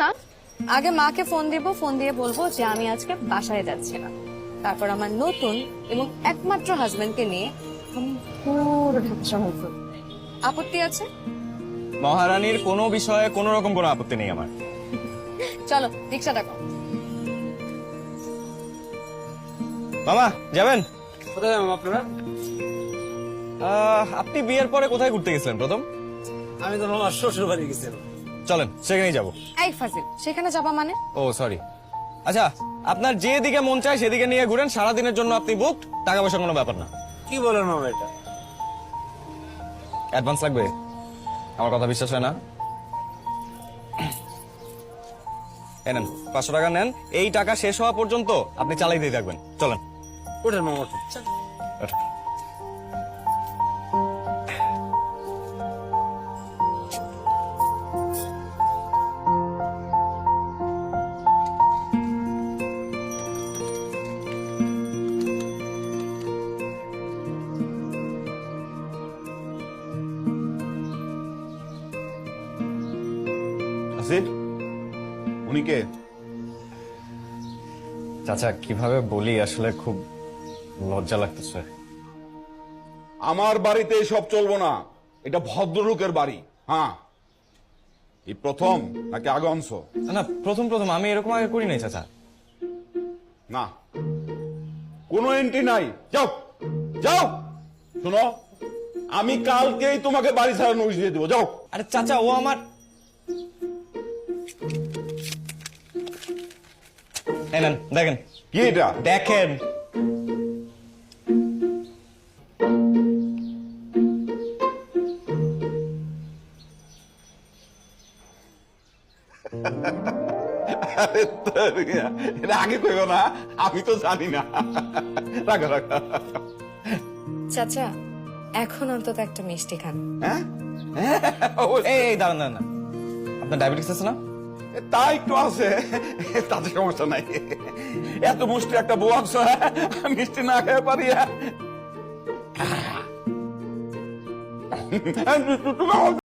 না, আগে মাকে ফোন দিব, ফোন দিয়ে বলবো যে আমি আজকে বাসায় যাচ্ছি না। তারপর আমার নতুন এবং একমাত্র হাজবেন্ডকে নিয়ে আমি পুরো ঢাকা শহর ঘুরবো। আপত্তি আছে? মহারানীর কোনো বিষয়ে কোনো রকম কোনো আপত্তি নেই আমার। চলো রিক্সা ডাকো। মামা যাবেন? কোথায় যাবেন আপনারা? আপনি বিয়ের পরে কোথায় ঘুরতে গেছিলেন প্রথম? আমি তো আমার শ্বশুর বাড়ি গেছিলাম। চলেন সেখানেই যাবো। এই ফাজিল, সেখানে যাবা মানে? ও সরি। আচ্ছা, আপনার যেদিকে মন চায় সেদিকে নিয়ে ঘুরেন, সারাদিনের জন্য আপনি বুকড, টাকা পয়সার কোনো ব্যাপার না। কি বলেন মামা এটা? অ্যাডভান্স লাগবে? আমার কথা বিশ্বাস হয় না? নেন 500 টাকা নেন, এই টাকা শেষ হওয়া পর্যন্ত আপনি চালাই দিয়ে থাকবেন। চলেন ওঠেন মামা ওঠেন। ওঠেন। আসিফ, উনি কে? চাচা কিভাবে বলি, আসলে খুব লজ্জা লাগতেছে। আমার বাড়িতে সব চলবো না, এটা ভদ্রলোকের বাড়ি। হ্যাঁ, এই প্রথম নাকি আগে অংশ? না প্রথম প্রথম, আমি এরকম আগে করি নাই চাচা। না, কোনো এন্ট্রি নাই। যাও যাও। শোনো, আমি কালকেই তোমাকে বাড়ি ছাড়া নোটিশ দিয়ে দেবো। যাও। আরে চাচা, ও আমার এই নেন, দেখেন। কি এটা? দেখেন। আরে তোর, এটা আগে কইব না, আমি তো জানি না। রাখো রাখো। চাচা, এখন অন্তত একটা মিষ্টি খান। হ্যাঁ, এই এই দাঁড়ান দাঁড়ান, আপনার ডায়াবেটিস আছে না? তা একটু আছে, তাতে সমস্যা নাই। এত মুষ্টি একটা বউ আনছো, মিষ্টি না খেয়ে পারি?